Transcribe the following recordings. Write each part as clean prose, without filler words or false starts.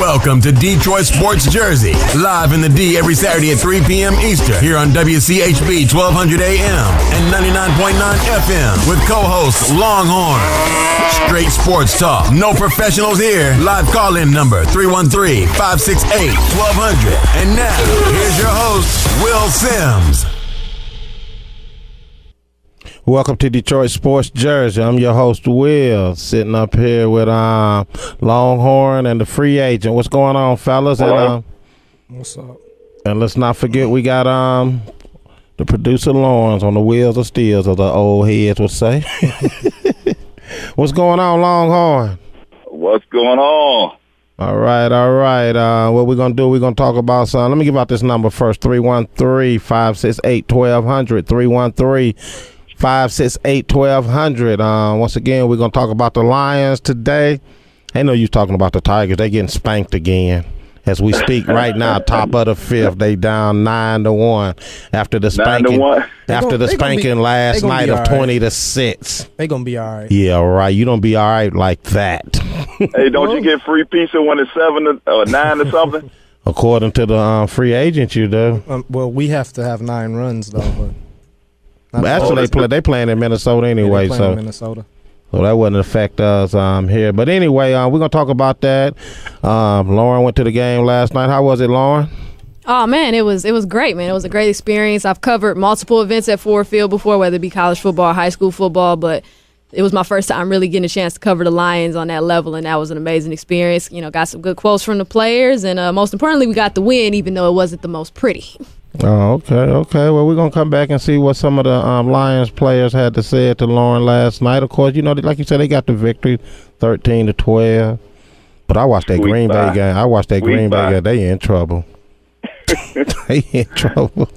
Welcome to Detroit Sports Jersey, live in the D every Saturday at 3 p.m. Eastern, here on WCHB 1200 AM and 99.9 FM with co-host Longhorn. Straight sports talk, no professionals here. Live call-in number 313-568-1200. And now, here's your host, Will Sims. Welcome to Detroit Sports Jersey. I'm your host, Will, sitting up here with Longhorn and the free agent. What's going on, fellas? And what's up? And let's not forget we got the producer Lawrence on the wheels of steel, as the old heads would say. What's going on, Longhorn? What's going on? All right. What we're going to do, we're going to talk about something. Let me give out this number first, 313-568-1200, 313-568-1200. Once again, we're going to talk about the Lions today. I know you're talking about the Tigers. They getting spanked again. As we speak right now, top of the fifth, they down 9-1 after the spanking. Last night of 20-6. They gonna be all right. Yeah, right. You don't be all right like that. Hey, don't you get free pizza when it's 7 or 9 or something? According to the free agent, you do. Well, we have to have 9 runs though. But actually, they playing in Minnesota anyway. Yeah, in Minnesota. So that wouldn't affect us here. But anyway, we're going to talk about that. Lauren went to the game last night. How was it, Lauren? Oh, man, it was great, man. It was a great experience. I've covered multiple events at Ford Field before, whether it be college football or high school football, but it was my first time really getting a chance to cover the Lions on that level, and that was an amazing experience. You know, got some good quotes from the players, and most importantly, we got the win, even though it wasn't the most pretty. Oh, okay. Well, we're going to come back and see what some of the Lions players had to say to Lauren last night. Of course, you know, like you said, they got the victory, 13-12. But I watched that Green Bay game. They in trouble. They in trouble.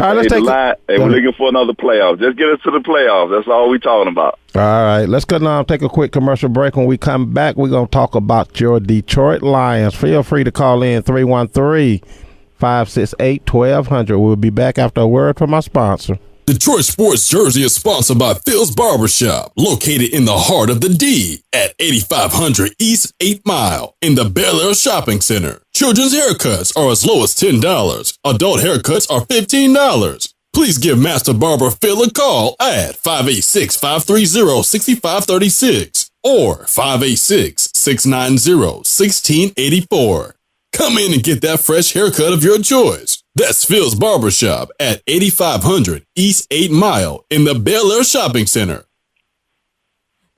All right, let's we're looking for another playoff. Just get us to the playoffs. That's all we're talking about. All right, let's go now. Take a quick commercial break. When we come back, we're going to talk about your Detroit Lions. Feel free to call in 313-568-1200. We'll be back after a word from our sponsor. Detroit Sports Jersey is sponsored by Phil's Barbershop, located in the heart of the D at 8500 East 8 Mile in the Bel Air Shopping Center. Children's haircuts are as low as $10. Adult haircuts are $15. Please give Master Barber Phil a call at 586-530-6536 or 586-690-1684. Come in and get that fresh haircut of your choice. That's Phil's Barbershop at 8500 East 8 Mile in the Bel Air Shopping Center.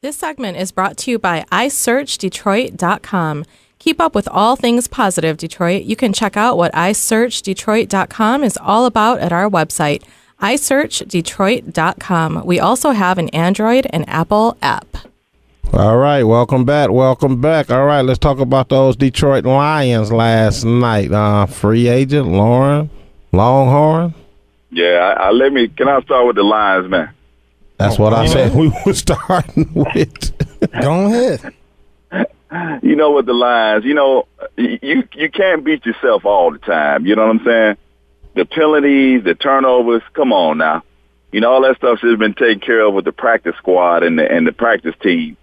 This segment is brought to you by iSearchDetroit.com. Keep up with all things positive, Detroit. You can check out what iSearchDetroit.com is all about at our website, iSearchDetroit.com. We also have an Android and Apple app. All right, welcome back. All right, let's talk about those Detroit Lions last night. Free agent Longhorn. Yeah, can I start with the Lions, man? That's what I said we were starting with. Go ahead. You know what, the Lions, you can't beat yourself all the time. You know what I'm saying? The penalties, the turnovers, come on now. You know, all that stuff should have been taken care of with the practice squad and the practice team.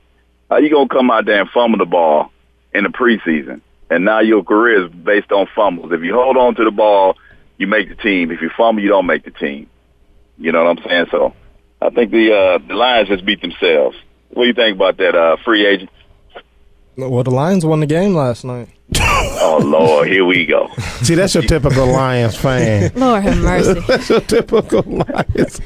How you going to come out there and fumble the ball in the preseason? And now your career is based on fumbles. If you hold on to the ball, you make the team. If you fumble, you don't make the team. You know what I'm saying? So I think the Lions just beat themselves. What do you think about that free agent? Well, the Lions won the game last night. Oh, Lord, here we go. See, that's your typical Lions fan. Lord have mercy. That's your typical Lions.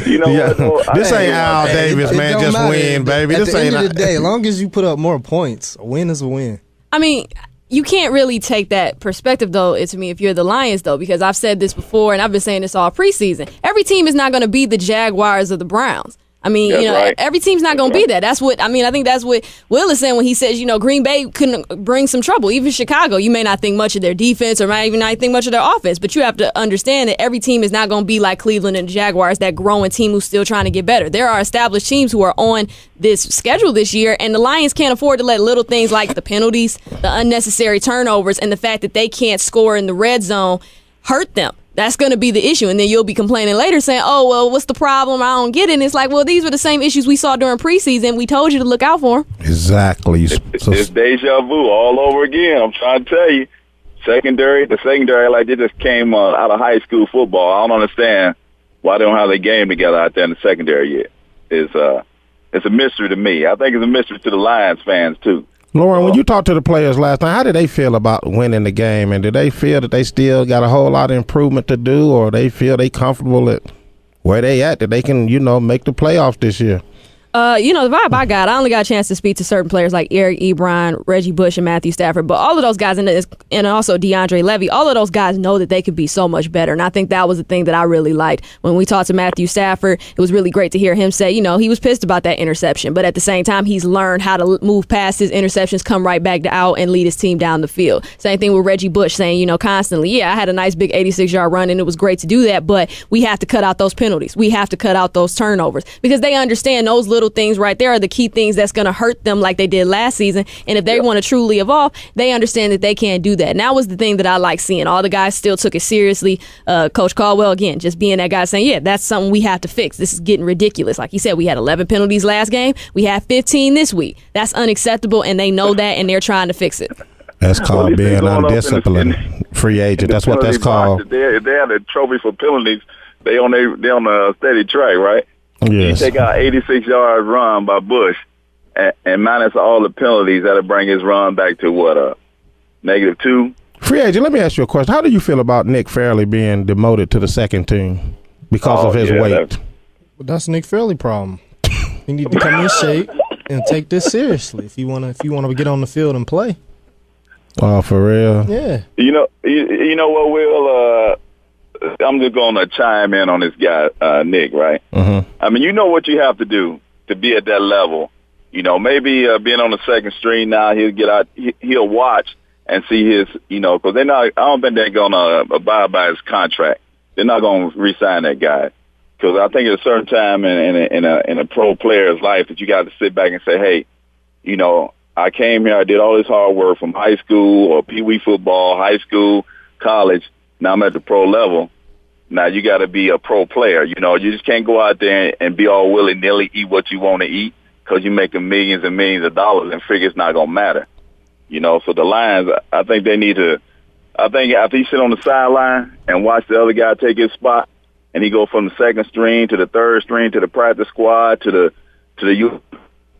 You know what? This ain't Al Davis, man. Just matter. Win, baby. At the end of the day, as long as you put up more points, a win is a win. I mean, you can't really take that perspective, though, to me, if you're the Lions, though, because I've said this before, and I've been saying this all preseason. Every team is not going to be the Jaguars or the Browns. I mean, that's right. Every team's not going to be that. That's what I mean. I think that's what Will is saying when he says, Green Bay couldn't bring some trouble. Even Chicago, you may not think much of their defense or might even not think much of their offense, but you have to understand that every team is not going to be like Cleveland and Jaguars, that growing team who's still trying to get better. There are established teams who are on this schedule this year, and the Lions can't afford to let little things like the penalties, the unnecessary turnovers, and the fact that they can't score in the red zone hurt them. That's going to be the issue. And then you'll be complaining later saying, oh, well, what's the problem? I don't get it. And it's like, well, these were the same issues we saw during preseason. We told you to look out for them. Exactly. It's deja vu all over again. I'm trying to tell you. The secondary, like they just came out of high school football. I don't understand why they don't have their game together out there in the secondary yet. It's a mystery to me. I think it's a mystery to the Lions fans, too. Lauren, when you talked to the players last night, how did they feel about winning the game? And did they feel that they still got a whole lot of improvement to do, or they feel they comfortable at where they at, that they can, make the playoffs this year? The vibe I got, I only got a chance to speak to certain players like Eric Ebron, Reggie Bush, and Matthew Stafford. But all of those guys, and also DeAndre Levy, all of those guys know that they could be so much better. And I think that was the thing that I really liked. When we talked to Matthew Stafford, it was really great to hear him say, he was pissed about that interception. But at the same time, he's learned how to move past his interceptions, come right back to out, and lead his team down the field. Same thing with Reggie Bush saying, constantly, I had a nice big 86-yard run, and it was great to do that. But we have to cut out those penalties. We have to cut out those turnovers. Because they understand those little things right there are the key things that's going to hurt them like they did last season. And if they want to truly evolve, they understand that they can't do that. And that was the thing that I like seeing. All the guys still took it seriously. Coach Caldwell, again, just being that guy saying, that's something we have to fix. This is getting ridiculous. Like he said, we had 11 penalties last game. We have 15 this week. That's unacceptable, and they know that, and they're trying to fix it. That's called being undisciplined. Free agent. That's what that's called. If they have a trophy for penalties, they on a steady track, right? Yes. You take out 86-yard run by Bush, and minus all the penalties, that'll bring his run back to -2. Free agent, let me ask you a question. How do you feel about Nick Fairley being demoted to the second team because of his weight? That's Nick Fairley problem. He need to come in shape and take this seriously if you want to get on the field and play. Oh, for real? Yeah. You know what, Will? I'm just going to chime in on this guy, Nick, right? Mm-hmm. I mean, you know what you have to do to be at that level. Maybe being on the second string now, he'll get out, he'll watch and see his, because I don't think they're going to abide by his contract. They're not going to re-sign that guy. Because I think at a certain time in a pro player's life that you got to sit back and say, hey, I came here, I did all this hard work from high school or pee-wee football, high school, college. Now I'm at the pro level. Now you got to be a pro player. You just can't go out there and be all willy-nilly, eat what you want to eat because you're making millions and millions of dollars and figure it's not going to matter. So the Lions, I think they need to, after you sit on the sideline and watch the other guy take his spot and he go from the second string to the third string to the practice squad to the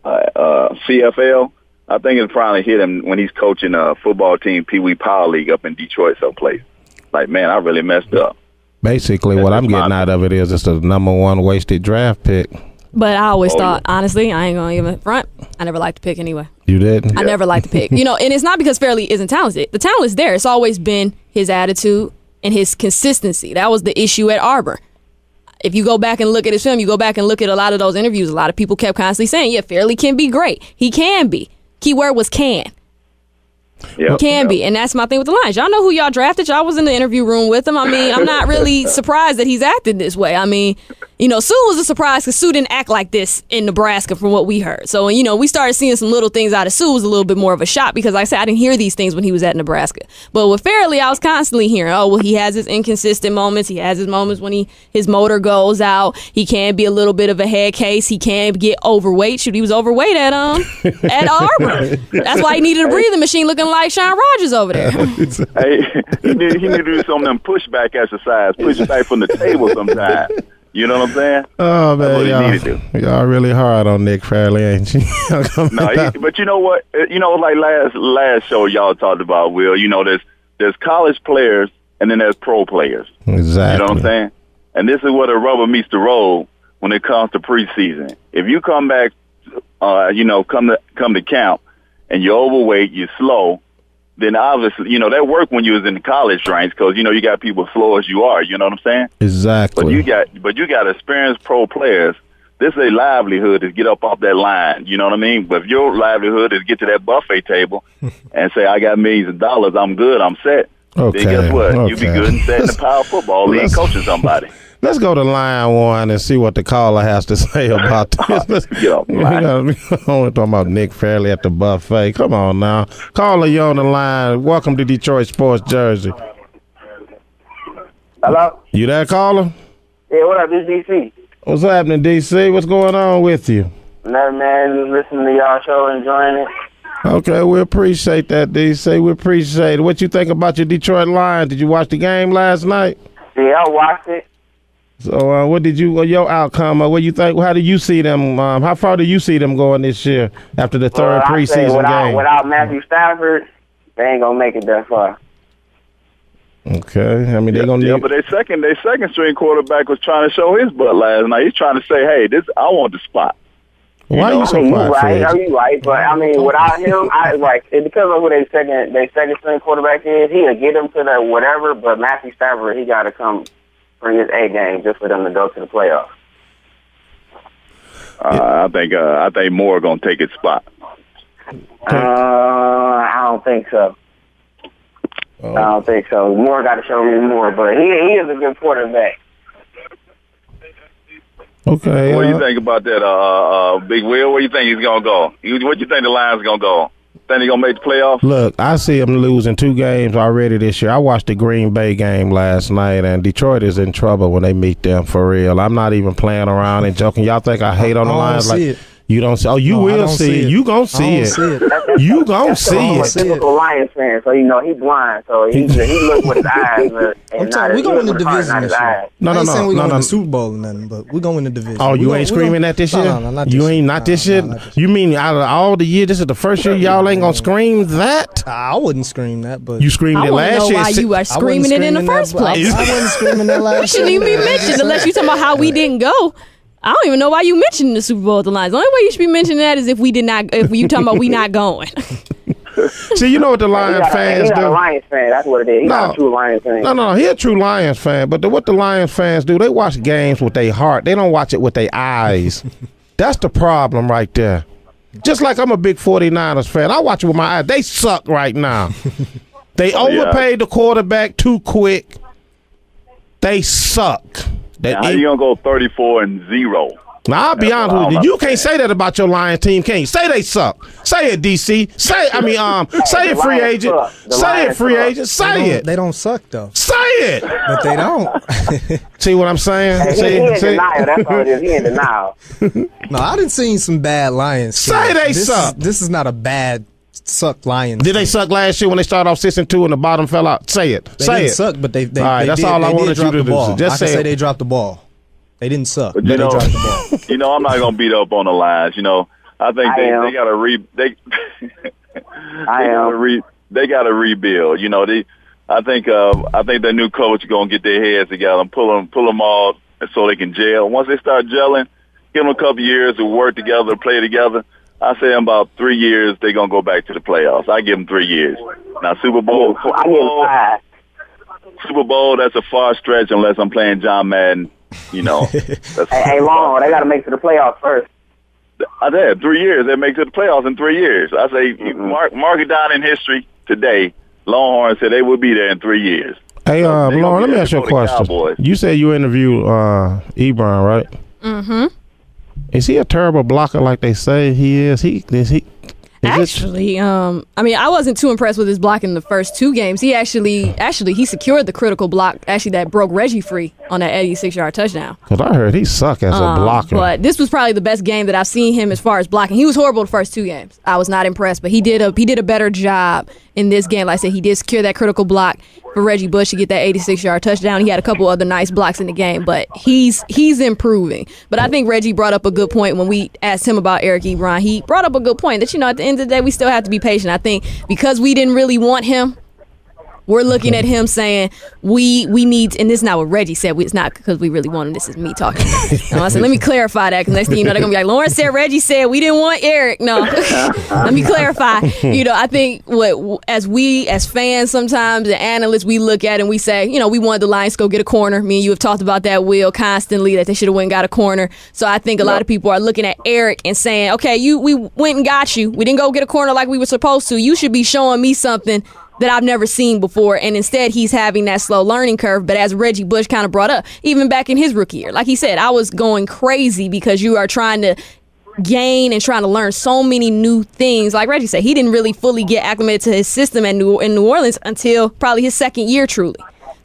CFL, I think it'll probably hit him when he's coaching a football team, Pee Wee Power League up in Detroit someplace. Like, man, I really messed up. Basically, what I'm getting out of it is it's the number one wasted draft pick. But I always thought, honestly, I ain't going to even front. I never liked to pick anyway. You didn't? I never liked to pick. And it's not because Fairley isn't talented. The talent is there. It's always been his attitude and his consistency. That was the issue at Auburn. If you go back and look at his film, you go back and look at a lot of those interviews, a lot of people kept constantly saying, Fairley can be great. He can be. Keyword was can. Can be. And that's my thing with the Lions. Y'all know who y'all drafted. Y'all was in the interview room with him. I mean, I'm not really surprised that he's acted this way. I mean, Sue was a surprise because Sue didn't act like this in Nebraska from what we heard. So, we started seeing some little things out of Sue. It was a little bit more of a shock because, like I said, I didn't hear these things when he was at Nebraska. But with Fairley, I was constantly hearing, he has his inconsistent moments. He has his moments when his motor goes out. He can be a little bit of a head case. He can get overweight. Shoot, he was overweight at Auburn. That's why he needed a breathing machine looking like Sean Rogers over there. Hey, he need to do some of them pushback exercise, push back from the table sometimes. You know what I'm saying? Oh, man, y'all really hard on Nick Fairley, ain't you? But you know what? Like last show y'all talked about, Will, there's college players and then there's pro players. Exactly. You know what I'm saying? And this is where the rubber meets the road when it comes to preseason. If you come back, come to camp and you're overweight, you're slow, then obviously, that worked when you was in the college ranks because, you got people slow as you are. You know what I'm saying? Exactly. But you got experienced pro players. This is a livelihood to get up off that line. You know what I mean? But if your livelihood is get to that buffet table and say, I got millions of dollars, I'm good, I'm set. Okay. Then guess what? You be good and set in the power football league coaching somebody. Let's go to line one and see what the caller has to say about this. Get off the line. We're only talking about Nick Fairley at the buffet. Come on now. Caller, you on the line. Welcome to Detroit Sports Jersey. Hello? You there, caller? Yeah, what up? This is DC. What's happening, DC? What's going on with you? Nothing, man. Just listening to y'all show, enjoying it. Okay, we appreciate that, DC. We appreciate it. What you think about your Detroit Lions? Did you watch the game last night? Yeah, I watched it. So, what did you? Your outcome? What you think? How do you see them? How far do you see them going this year after the third preseason game? Without Matthew Stafford, they ain't gonna make it that far. Okay, I mean they're gonna need. Yeah, but their second string quarterback was trying to show his butt last night. He's trying to say, "Hey, I want the spot." Why are you so quiet? You right, but I mean, without him, it's because of who their second string quarterback is. He'll get them to the whatever, but Matthew Stafford, he got to come bring his A game just for them to go to the playoffs. I think Moore gonna take his spot. I don't think so. I don't think so. Moore got to show me more, but he is a good quarterback. Okay. What do you think about that, Big Will? Where you think he's gonna go? What you think the Lions gonna go? Think he gonna make the playoffs? Look, I see him losing 2 games already this year. I watched the Green Bay game last night, and Detroit is in trouble when they meet them for real. I'm not even playing around and joking. Y'all think I hate on the Lions? Like you don't see? Oh, you will see it. You gonna see it. You gonna see it. He's a typical Lions fan, so he's blind. So he look with his eyes. We gonna win the division this year. No. We gonna win the Super Bowl or nothing, but we gonna win the division. Oh, you ain't screaming at this year? No, not this you year. ain't not this year? You mean out of all the years, this is the first year y'all ain't gonna scream that? I wouldn't scream that, but you screamed it last year. I want to know why you are screaming it in the first place. I wasn't screaming that last year. It shouldn't even be mentioned unless you talking about how we didn't go. I don't even know why you mentioned the Super Bowl with the Lions. The only way you should be mentioning that is if you talking about we not going. See, you know what the Lions fans do? He's not a Lions fan. That's what it is. He's not a true Lions fan. No, he's a true Lions fan. But what the Lions fans do, they watch games with their heart. They don't watch it with their eyes. That's the problem right there. Just like I'm a big 49ers fan. I watch it with my eyes. They suck right now. They overpaid the quarterback too quick. They suck. How you going to go 34-0? Now, I'll be honest with you. You can't say that about your Lions team, can you? Say they suck. Say it, DC. Say it, free agent. Say it, free agent. Say it. They don't suck, though. Say it. But they don't. See what I'm saying? He in denial. That's all it is. He in denial. No, I done seen some bad Lions. Say they suck. This is not a bad suck Lions. Did they suck last year when they started off 6-2 and the bottom fell out? Say it. They didn't suck, but they all right, that's all I wanted you to do. Just say they dropped the ball. They didn't suck. But they dropped the ball. I'm not gonna beat up on the Lions. I think they gotta they gotta rebuild. I think the new coach is gonna get their heads together and pull them all so they can gel. Once they start gelling, give them a couple years to work together, play together. I say in about 3 years they're gonna go back to the playoffs. I give them 3 years. Now Super Bowl, I give them 5. Super Bowl, that's a far stretch unless I'm playing John Madden. Hey, Longhorn, they got to make it to the playoffs first. I said 3 years. They make it to the playoffs in 3 years. I say mark it down in history today. Longhorn said they will be there in 3 years. Hey, Lauren, let me ask you a question. You said you interviewed Ebron, right? Mm-hmm. Is he a terrible blocker like they say he is? Actually, I wasn't too impressed with his blocking the first 2 games. He he secured the critical block that broke Reggie free on that 86-yard touchdown. Because I heard he suck as a blocker. But this was probably the best game that I've seen him as far as blocking. He was horrible the first 2 games. I was not impressed, but he did a better job in this game. Like I said, he did secure that critical block for Reggie Bush to get that 86-yard touchdown. He had a couple other nice blocks in the game, but he's improving. But I think Reggie brought up a good point when we asked him about Eric Ebron. He brought up a good point that, at the end of the day, we still have to be patient. I think because we didn't really want him, we're looking at him saying we need, and this is not what Reggie said. It's not because we really want him. This is me talking. I said, let me clarify that, because next thing you know, they're going to be like, Lauren said, Reggie said we didn't want Eric. No, let me clarify. I think as fans sometimes, the analysts, we look at and we say, we wanted the Lions to go get a corner. Me and you have talked about that, Will, constantly, that they should have went and got a corner. So I think a lot of people are looking at Eric and saying, okay, we went and got you. We didn't go get a corner like we were supposed to. You should be showing me something that I've never seen before, and instead he's having that slow learning curve. But as Reggie Bush kind of brought up, even back in his rookie year, like he said, I was going crazy because you are trying to gain and trying to learn so many new things. Like Reggie said, he didn't really fully get acclimated to his system in New Orleans until probably his second year, truly.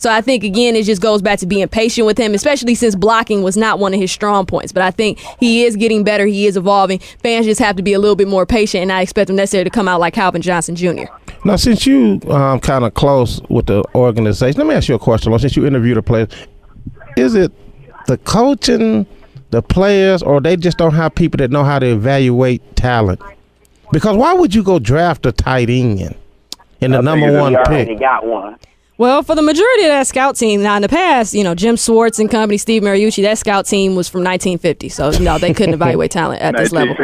So I think, again, it just goes back to being patient with him, especially since blocking was not one of his strong points. But I think he is getting better. He is evolving. Fans just have to be a little bit more patient and not expect him necessarily to come out like Calvin Johnson Jr. Now, since you kind of close with the organization, let me ask you a question. Since you interviewed the players, is it the coaching, the players, or they just don't have people that know how to evaluate talent? Because why would you go draft a tight end in the number one pick? He got one. Well, for the majority of that scout team, now in the past, Jim Swartz and company, Steve Mariucci, that scout team was from 1950. So, no, they couldn't evaluate talent at this level.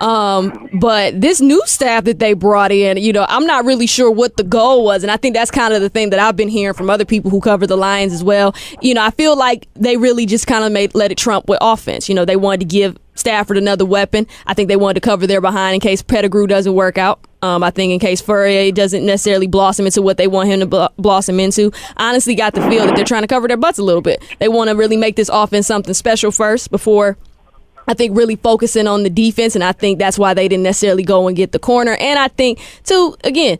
But this new staff that they brought in, I'm not really sure what the goal was. And I think that's kind of the thing that I've been hearing from other people who cover the Lions as well. I feel like they really just kind of let it trump with offense. They wanted to give Stafford another weapon. I think they wanted to cover their behind in case Pettigrew doesn't work out. I think in case Fourier doesn't necessarily blossom into what they want him to blossom into. I honestly got the feel that they're trying to cover their butts a little bit. They want to really make this offense something special first before, I think, really focusing on the defense, and I think that's why they didn't necessarily go and get the corner. And I think, too, again,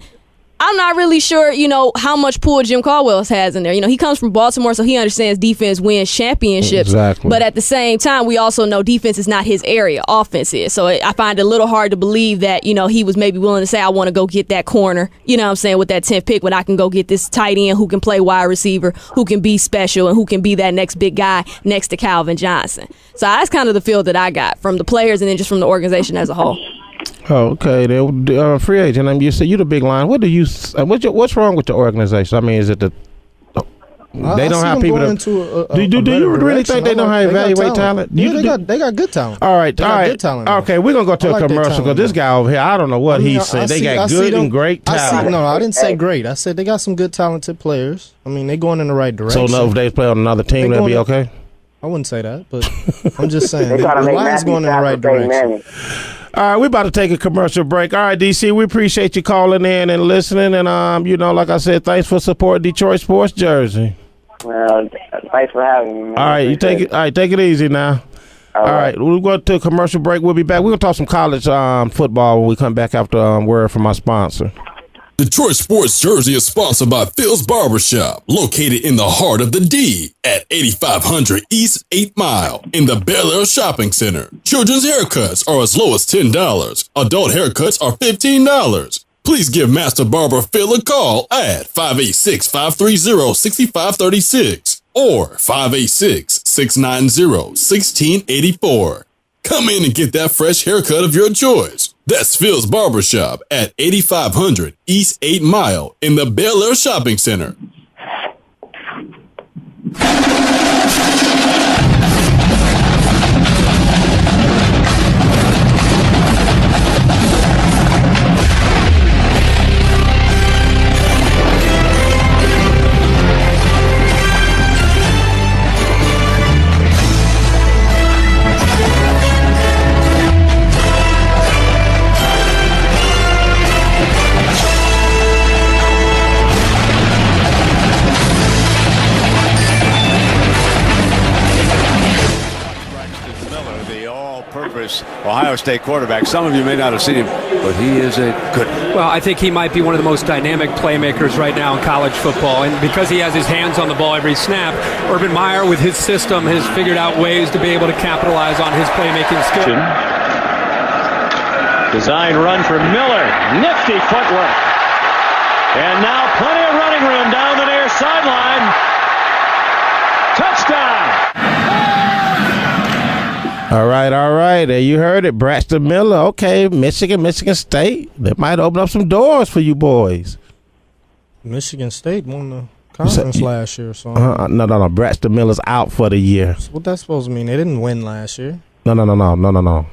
I'm not really sure, how much pull Jim Caldwell has in there. He comes from Baltimore, so he understands defense wins championships. Exactly. But at the same time, we also know defense is not his area. Offense is. So I find it a little hard to believe that, he was maybe willing to say, I want to go get that corner, with that 10th pick, when I can go get this tight end who can play wide receiver, who can be special, and who can be that next big guy next to Calvin Johnson. So that's kind of the feel that I got from the players and then just from the organization as a whole. Oh, okay. Free agent. You said you the big line. What do you? What's wrong with the organization? I mean, is it they don't have people to? Do you really think they know how to evaluate talent? Yeah, they got good talent. All right, good talent. Okay, we're gonna go to a commercial because this guy over here, I don't know what he said. They got good and great talent. No, I didn't say great. I said they got some good talented players. I mean, they're going in the right direction. So, if they play on another team, they'll be okay. I wouldn't say that, but I'm just saying the Lions going in the right direction. All right, we're about to take a commercial break. All right, DC, we appreciate you calling in and listening. And, like I said, thanks for supporting Detroit Sports Jersey. Well, thanks for having me, man. All right, take it easy now. All right, we'll go to a commercial break. We'll be back. We're going to talk some college football when we come back after word from our sponsor. Detroit Sports Jersey is sponsored by Phil's Barbershop, located in the heart of the D at 8500 East 8 Mile in the Bel Air Shopping Center. Children's haircuts are as low as $10. Adult haircuts are $15. Please give Master Barber Phil a call at 586-530-6536 or 586-690-1684. Come in and get that fresh haircut of your choice. That's Phil's Barbershop at 8500 East 8 Mile in the Bel Air Shopping Center. Ohio State quarterback. Some of you may not have seen him, but he is a good one. Well, I think he might be one of the most dynamic playmakers right now in college football. And because he has his hands on the ball every snap, Urban Meyer, with his system, has figured out ways to be able to capitalize on his playmaking skill. Design run for Miller. Nifty footwork. And now plenty of running room down the near sideline. Touchdown! All right. You heard it. Braxton Miller. Okay, Michigan State. That might open up some doors for you boys. Michigan State won the conference last year. So No. Braxton Miller's out for the year. So what that's supposed to mean? They didn't win last year. No.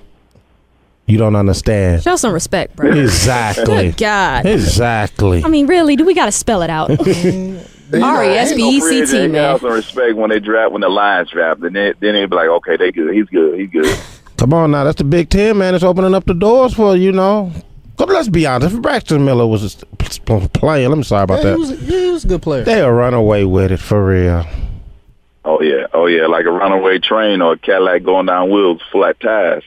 You don't understand. Show some respect, bro. Exactly. Good God. Exactly. I mean, really? Do we got to spell it out? R-E-S-P-E-C-T, man. They got some respect when the Lions draft. And then they be like, okay, they good. He's good. Come on now. That's the Big Ten, man. It's opening up the doors for, But let's be honest. If Braxton Miller was playing, I'm sorry about that. He was a good player. They'll run away with it, for real. Oh, yeah. Like a runaway train or a Cadillac going down wheels, flat tires.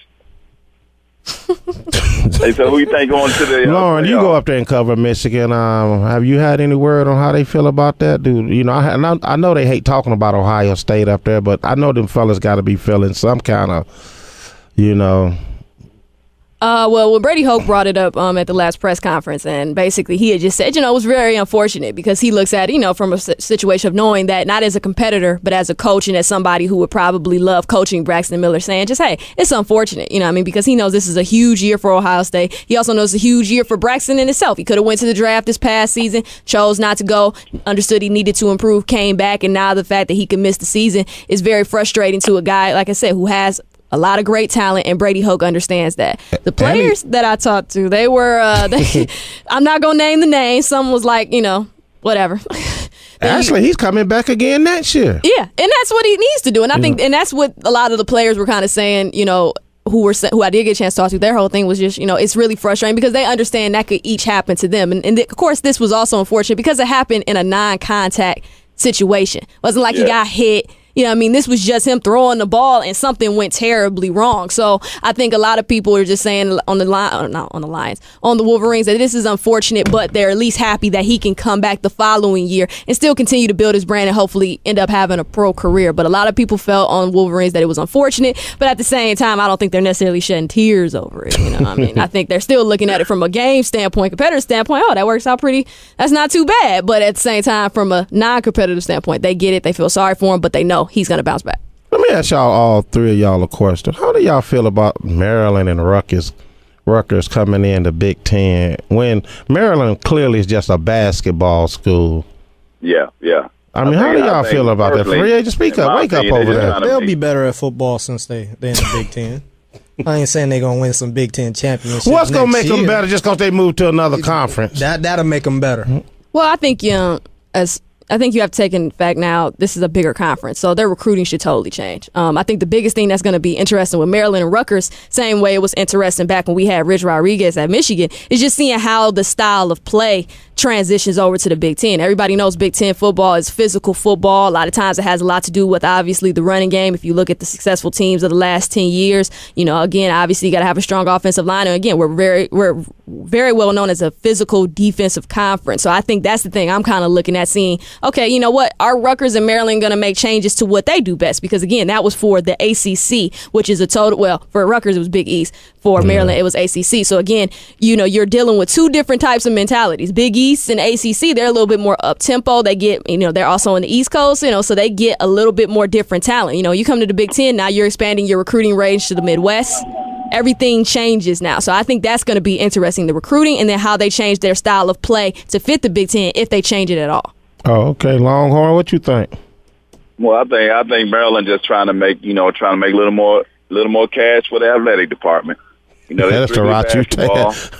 Hey, so who you think going to the Lauren, you go up there and cover Michigan. Have you had any word on how they feel about that, dude? You know, I know they hate talking about Ohio State up there, but I know them fellas got to be feeling some kind of, you know. Well, when Brady Hoke brought it up at the last press conference, and basically he had just said, you know, it was very unfortunate because he looks at it, you know, from a situation of knowing that not as a competitor, but as a coach and as somebody who would probably love coaching Braxton Miller, saying just, hey, it's unfortunate, you know what I mean, because he knows this is a huge year for Ohio State. He also knows it's a huge year for Braxton in itself. He could have went to the draft this past season, chose not to go, understood he needed to improve, came back, and now the fact that he could miss the season is very frustrating to a guy, like I said, who has a lot of great talent, and Brady Hoke understands that. The players that I talked to, they were, I'm not going to name the name. Some was like, you know, whatever. Actually, he's coming back again next year. Yeah, and that's what he needs to do. And I think, and that's what a lot of the players were kind of saying, you know, who I did get a chance to talk to. Their whole thing was just, you know, it's really frustrating because they understand that could each happen to them. And of course, this was also unfortunate because it happened in a non-contact situation. It wasn't like he got hit. You know what I mean? This was just him throwing the ball and something went terribly wrong. So I think a lot of people are just saying on the Wolverines that this is unfortunate, but they're at least happy that he can come back the following year and still continue to build his brand and hopefully end up having a pro career. But a lot of people felt on Wolverines that it was unfortunate, but at the same time, I don't think they're necessarily shedding tears over it. You know what I mean? I think they're still looking at it from a game standpoint, competitor standpoint. Oh, that works out pretty. That's not too bad. But at the same time, from a non-competitive standpoint, they get it. They feel sorry for him, but they know he's going to bounce back. Let me ask y'all, all three of y'all, a question. How do y'all feel about Maryland and Rutgers coming in the Big Ten when Maryland clearly is just a basketball school? Yeah. I mean, how do y'all feel about that? Free agent, speak up, wake up over there. They'll be better at football since they're in the Big Ten. I ain't saying they're going to win some Big Ten championships. What's going to make them better just because they move to another conference? That'll make them better. Well, I think I think you have to take in fact now this is a bigger conference, so their recruiting should totally change. I think the biggest thing that's going to be interesting with Maryland and Rutgers, same way it was interesting back when we had Rich Rodriguez at Michigan, is just seeing how the style of play transitions over to the Big Ten. Everybody knows Big Ten football is physical football. A lot of times it has a lot to do with obviously the running game. If you look at the successful teams of the last 10 years, you know, again, obviously you got to have a strong offensive line. And again, we're very well known as a physical defensive conference. So I think that's the thing I'm kind of looking at, seeing, okay, you know what, are Rutgers and Maryland going to make changes to what they do best? Because again, that was for the ACC, which is a total, well, for Rutgers it was Big East. For Maryland, it was ACC. So again, you know, you're dealing with two different types of mentalities. Big East and ACC, they're a little bit more up tempo. They get, you know, they're also on the East Coast, you know, so they get a little bit more different talent. You know, you come to the Big Ten, now you're expanding your recruiting range to the Midwest. Everything changes now. So I think that's going to be interesting, the recruiting and then how they change their style of play to fit the Big Ten if they change it at all. Oh, okay. Longhorn, what you think? Well, I think Maryland just trying to make a little more cash for the athletic department. You know, that's the route you take.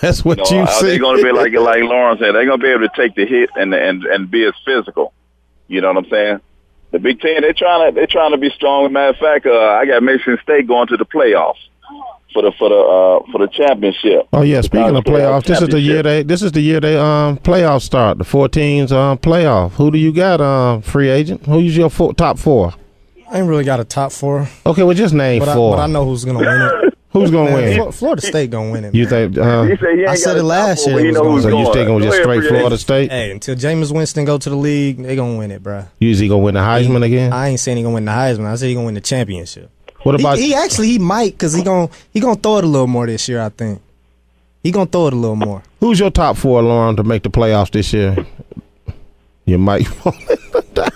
That's what you see. They're going to be like Lauren said. They're going to be able to take the hit and be as physical. You know what I'm saying? The Big Ten, they're trying to be strong. As a matter of fact, I got Michigan State going to the playoffs for the championship. Oh yeah, speaking of playoffs, this is the year they playoffs start. The 4 teams playoff. Who do you got? Free agent. Who's your top 4? I ain't really got a top 4. Okay, well just name 4. But I know who's gonna win it. Who's going to win? Florida State going to win it. You think? I said it last year. So you thinking just straight Florida State? Hey, until Jameis Winston go to the league, they going to win it, bro. Is he going to win the Heisman again? I ain't saying he going to win the Heisman. I said he going to win the championship. What about he might, because he gonna throw it a little more this year, I think. He going to throw it a little more. Who's your top 4, Lauren, to make the playoffs this year? You might fall down.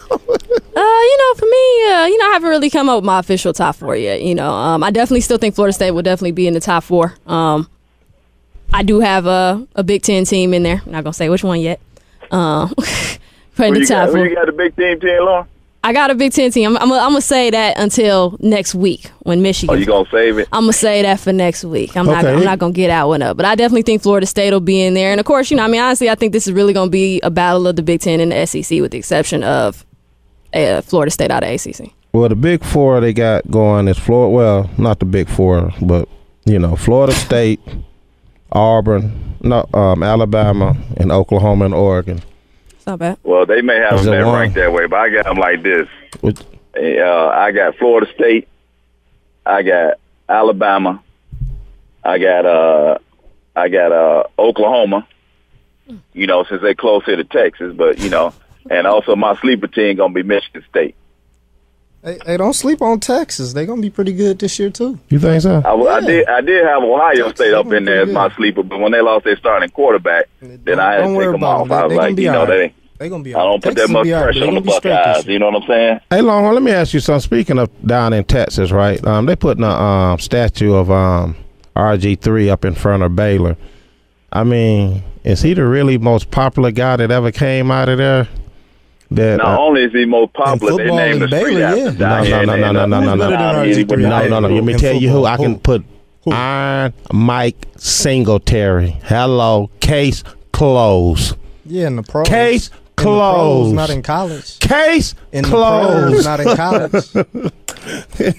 You know, for me, I haven't really come up with my official top 4 yet. You know, I definitely still think Florida State will definitely be in the top 4. I do have a Big Ten team in there. I'm not gonna say which one yet. But in the top 4. You got a Big Ten team, Lauren? I got a Big Ten team. I'm gonna say that until next week when Michigan. Oh, you gonna save it? I'm gonna say that for next week. I'm not gonna get out one up, but I definitely think Florida State will be in there. And of course, you know, I mean, honestly, I think this is really gonna be a battle of the Big Ten and the SEC, with the exception of Florida State out of ACC. Well, the Big 4 they got going is Florida. Well, not the Big 4, but you know, Florida State, Auburn, Alabama, and Oklahoma and Oregon. It's not bad. Well, they may have them ranked that way, but I got them like this. I got Florida State, I got Alabama, I got Oklahoma. You know, since they close here to Texas, but you know, and also my sleeper team gonna be Michigan State. Hey, don't sleep on Texas. They're gonna be pretty good this year too. You think so? I did have Ohio State up in there as my sleeper, but when they lost their starting quarterback, then I had to take them off. I was like, you know, they gonna be. I don't put that much pressure on the Buckeyes. You know what I'm saying? Hey, Longhorn, let me ask you something. Speaking of down in Texas, right? They putting a statue of RG3 up in front of Baylor. I mean, is he the really most popular guy that ever came out of there? That, not only is he most popular, they named the street after No. Let me tell you who. I can put Iron Mike Singletary. Hello. Case closed. Yeah, in the pros. Case closed. Not in college. Case in closed. The pros, not in college.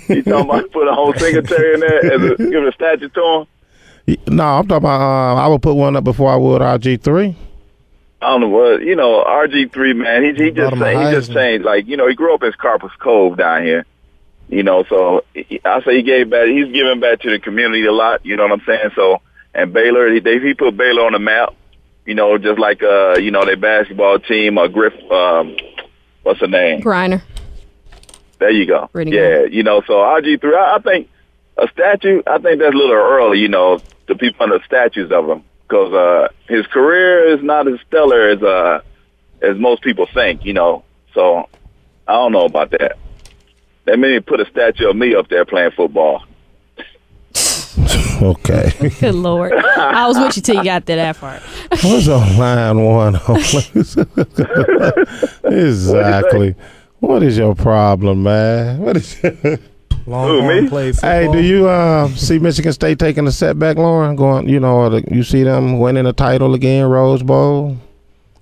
You talking about put a whole Singletary in there and give a statue to him? No, I'm talking about I would put one up before I would RG3. I don't know what, you know, RG3, man, he just changed. Like, you know, he grew up in Scarpus Cove down here, you know, so I say he's giving back to the community a lot, you know what I'm saying? So, and Baylor, he put Baylor on the map, you know, just like, you know, their basketball team, what's her name? Griner. There you go. Pretty good. You know, so RG3, I think a statue, I think that's a little early, you know, to people under statues of him. Because his career is not as stellar as most people think, you know. So I don't know about that. They may put a statue of me up there playing football. Okay. Good Lord. I was with you till you got to that part. What's on line one? Exactly. What is your problem, man? What is Longhorn play football. Hey, do you see Michigan State taking a setback, Lauren? Going, you know, or you see them winning a title again, Rose Bowl?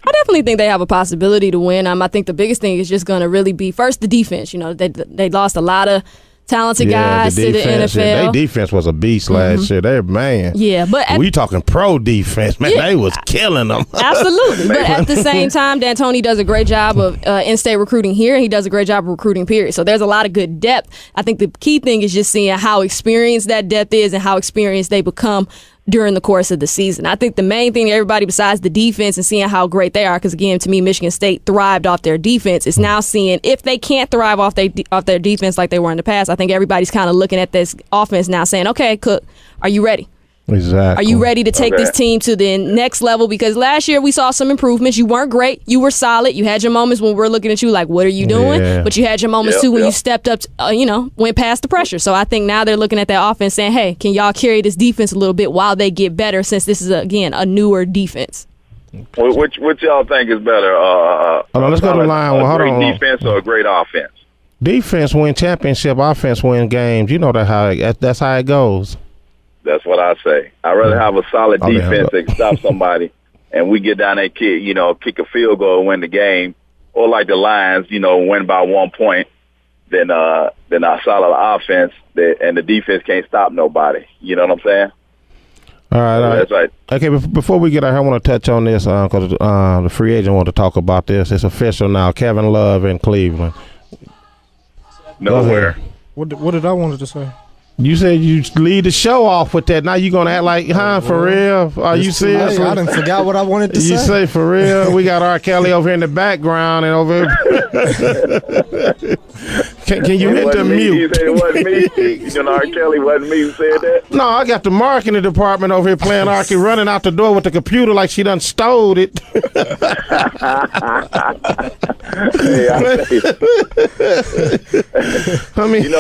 I definitely think they have a possibility to win. I think the biggest thing is just going to really be first the defense. You know, they lost a lot of talented guys to the NFL. Their defense was a beast last year. They're man. Yeah, but we talking pro defense, man. They was killing them. Absolutely, but at the same time, D'Antoni does a great job of in-state recruiting here, and he does a great job of recruiting. Period. So there's a lot of good depth. I think the key thing is just seeing how experienced that depth is and how experienced they become during the course of the season. I think the main thing, everybody besides the defense and seeing how great they are, because again, to me, Michigan State thrived off their defense, is now seeing if they can't thrive off their defense like they were in the past. I think everybody's kind of looking at this offense now saying, okay, Cook, are you ready? Exactly. Are you ready to take this team to the next level? Because last year we saw some improvements. You weren't great. You were solid. You had your moments when we're looking at you like, what are you doing? Yeah. But you had your moments too when you stepped up, went past the pressure. So I think now they're looking at that offense saying, hey, can y'all carry this defense a little bit while they get better, since this is, again, a newer defense? Which y'all think is better? Let's go to line one. Hold on. A great defense or a great offense? Defense win championship. Offense win games. You know that's how it goes. That's what I say. I'd rather have a solid defense that can stop somebody, and we get down there, kick a field goal, win the game, or like the Lions, win by 1 point, than our solid offense and the defense can't stop nobody. You know what I'm saying? All right. That's right. Okay, before we get out here, I want to touch on this because the free agent want to talk about this. It's official now. Kevin Love in Cleveland. Nowhere. What did I wanted to say? You said you lead the show off with that. Now you gonna act like, for real? Are you serious? I done forgot what I wanted to say. You say for real? We got R. Kelly over here in the background and over here. Can you hit the mute? You said it wasn't me. R. Kelly wasn't me who said that? No, I got the marketing department over here playing R. Kelly, running out the door with the computer like she done stole it. I mean,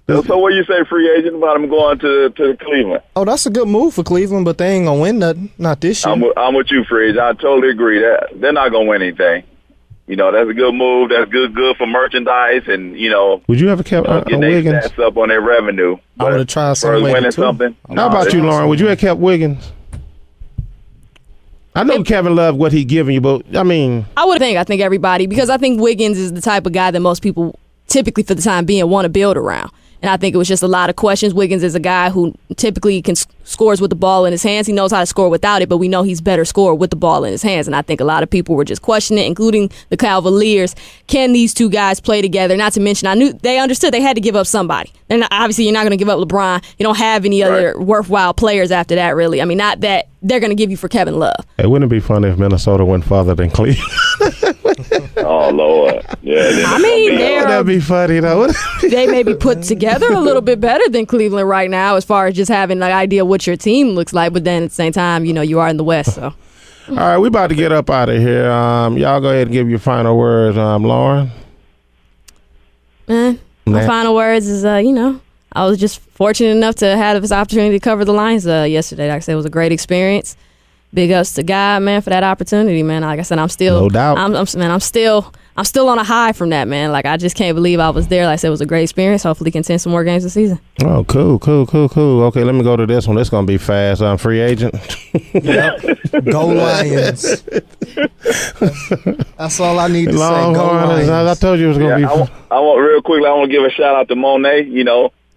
So what you say, free agent, about him going to Cleveland? Oh, that's a good move for Cleveland, but they ain't going to win nothing. Not this year. I'm with you, free agent. I totally agree that they're not going to win anything. That's a good move. That's good for merchandise, and would you ever kept get their Wiggins stats up on their revenue? I would have tried something. How about you, Lauren? Would you have kept Wiggins? I know Kevin Love what he giving you, but I mean, I think everybody, because I think Wiggins is the type of guy that most people typically for the time being want to build around. And I think it was just a lot of questions. Wiggins is a guy who typically scores with the ball in his hands. He knows how to score without it, but we know he's better scorer with the ball in his hands. And I think a lot of people were just questioning it, including the Cavaliers. Can these two guys play together? Not to mention, I knew they understood they had to give up somebody. And obviously, you're not going to give up LeBron. You don't have any other worthwhile players after that, really. I mean, not that they're going to give you for Kevin Love. It wouldn't be funny if Minnesota went further than Cleveland. Oh, Lord. Yeah, I mean, that'd be funny, though. They may be put together a little bit better than Cleveland right now as far as just having an idea what your team looks like. But then at the same time, you are in the West. So, all right, we about to get up out of here. Y'all go ahead and give your final words, Lauren. My final words is, I was just fortunate enough to have this opportunity to cover the Lions yesterday. Like I said, it was a great experience. Big ups to God, man, for that opportunity, man. Like I said, I'm still, no doubt. I'm still on a high from that, man. Like I just can't believe I was there. Like I said, it was a great experience. Hopefully, can attend some more games this season. Oh, cool. Okay, let me go to this one. This gonna be fast. Free agent. Yep. Go Lions. That's all I need to say. Go Lions. I told you it was gonna be. I want real quickly. I want to give a shout out to Monet.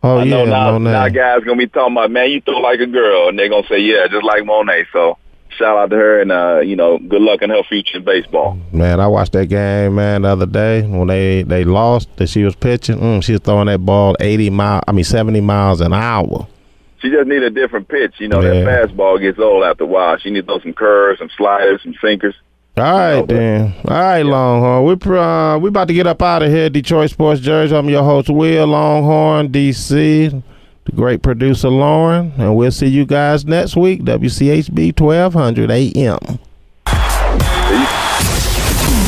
I know now guys gonna be talking about, man, you throw like a girl, and they're gonna say, yeah, just like Monet. So shout out to her, and good luck in her future in baseball. Man, I watched that game, man, the other day when they lost. That she was pitching. She was throwing that ball 70 miles an hour. She just need a different pitch. That fastball gets old after a while. She needs to throw some curves, some sliders, some sinkers. All right, then. All right, Longhorn. We about to get up out of here. Detroit Sports Jersey. I'm your host, Will Longhorn, DC. The great producer, Lauren. And we'll see you guys next week. WCHB 1200 AM.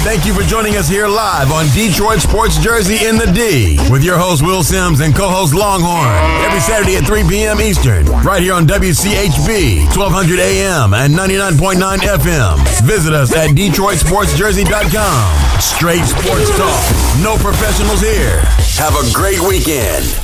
Thank you for joining us here live on Detroit Sports Jersey in the D with your host Will Sims and co-host Longhorn every Saturday at 3 p.m. Eastern right here on WCHB 1200 AM and 99.9 FM. Visit us at DetroitSportsJersey.com. Straight sports talk. No professionals here. Have a great weekend.